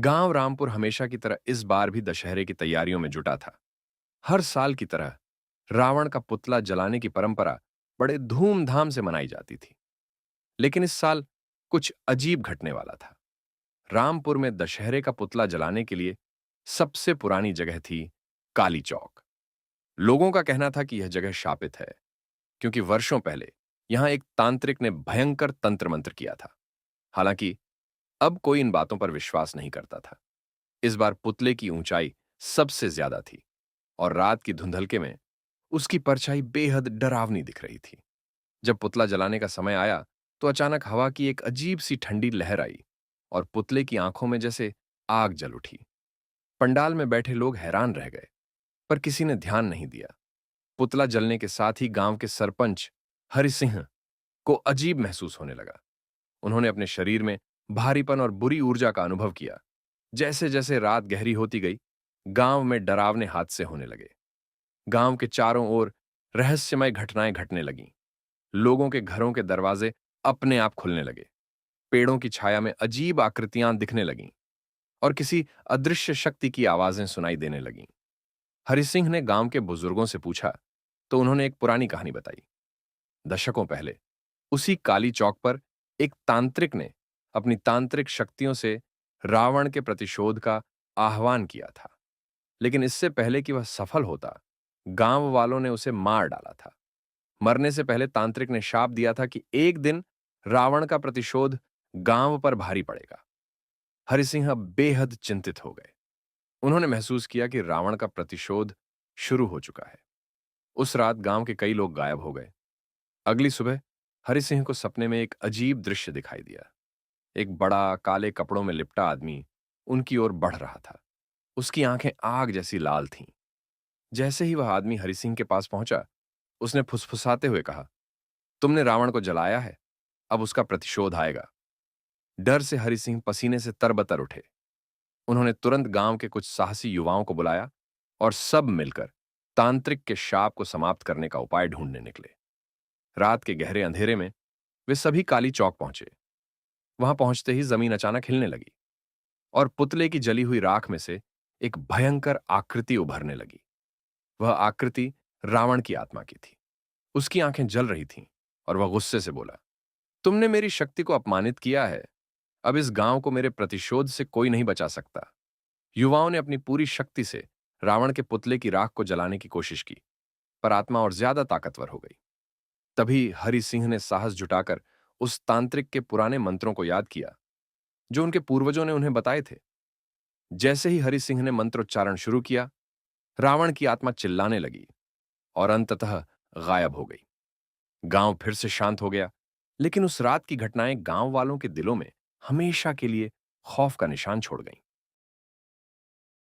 गांव रामपुर हमेशा की तरह इस बार भी दशहरे की तैयारियों में जुटा था। हर साल की तरह रावण का पुतला जलाने की परंपरा बड़े धूमधाम से मनाई जाती थी। लेकिन इस साल कुछ अजीब घटने वाला था। रामपुर में दशहरे का पुतला जलाने के लिए सबसे पुरानी जगह थी काली चौक। लोगों का कहना था कि यह जगह शापित है, क्योंकि वर्षों पहले यहां एक तांत्रिक ने भयंकर तंत्र मंत्र किया था। हालांकि अब कोई इन बातों पर विश्वास नहीं करता था। इस बार पुतले की ऊंचाई सबसे ज्यादा थी और रात की धुंधलके में उसकी परछाई बेहद डरावनी दिख रही थी। जब पुतला जलाने का समय आया तो अचानक हवा की एक अजीब सी ठंडी लहर आई और पुतले की आंखों में जैसे आग जल उठी। पंडाल में बैठे लोग हैरान रह गए, पर किसी ने ध्यान नहीं दिया। पुतला जलने के साथ ही गांव के सरपंच हरि सिंह को अजीब महसूस होने लगा। उन्होंने अपने शरीर में भारीपन और बुरी ऊर्जा का अनुभव किया। जैसे जैसे रात गहरी होती गई, गांव में डरावने हादसे होने लगे। गांव के चारों ओर रहस्यमय घटनाएं घटने लगीं। लोगों के घरों के दरवाजे अपने आप खुलने लगे। पेड़ों की छाया में अजीब आकृतियां दिखने लगीं और किसी अदृश्य शक्ति की आवाजें सुनाई देने लगीं। हरि सिंह ने गांव के बुजुर्गों से पूछा तो उन्होंने एक पुरानी कहानी बताई। दशकों पहले उसी काली चौक पर एक तांत्रिक ने अपनी तांत्रिक शक्तियों से रावण के प्रतिशोध का आह्वान किया था। लेकिन इससे पहले कि वह सफल होता, गांव वालों ने उसे मार डाला था। मरने से पहले तांत्रिक ने शाप दिया था कि एक दिन रावण का प्रतिशोध गांव पर भारी पड़ेगा। हरि सिंह अब बेहद चिंतित हो गए। उन्होंने महसूस किया कि रावण का प्रतिशोध शुरू हो चुका है। उस रात गांव के कई लोग गायब हो गए। अगली सुबह हरि सिंह को सपने में एक अजीब दृश्य दिखाई दिया। एक बड़ा काले कपड़ों में लिपटा आदमी उनकी ओर बढ़ रहा था। उसकी आंखें आग जैसी लाल थीं। जैसे ही वह आदमी हरि सिंह के पास पहुंचा, उसने फुसफुसाते हुए कहा, तुमने रावण को जलाया है, अब उसका प्रतिशोध आएगा। डर से हरि सिंह पसीने से तरबतर उठे। उन्होंने तुरंत गांव के कुछ साहसी युवाओं को बुलाया और सब मिलकर तांत्रिक के शाप को समाप्त करने का उपाय ढूंढने निकले। रात के गहरे अंधेरे में वे सभी काली चौक पहुंचे। वहां पहुंचते ही जमीन अचानक हिलने लगी और पुतले की जली हुई राख में से एक भयंकर आकृति उभरने लगी। वह आकृति रावण की आत्मा की थी। उसकी आंखें जल रही थीं और वह गुस्से से बोला, तुमने मेरी शक्ति को अपमानित किया है। अब इस गांव को मेरे प्रतिशोध से कोई नहीं बचा सकता। युवाओं ने अपनी पूरी शक्ति से रावण के पुतले की राख को जलाने की कोशिश की, पर आत्मा और ज्यादा ताकतवर हो गई। तभी हरि सिंह ने साहस जुटाकर उस तांत्रिक के पुराने मंत्रों को याद किया, जो उनके पूर्वजों ने उन्हें बताए थे। जैसे ही हरि सिंह ने मंत्रोच्चारण शुरू किया, रावण की आत्मा चिल्लाने लगी और अंततः गायब हो गई। गांव फिर से शांत हो गया, लेकिन उस रात की घटनाएं गांव वालों के दिलों में हमेशा के लिए खौफ का निशान छोड़ गईं।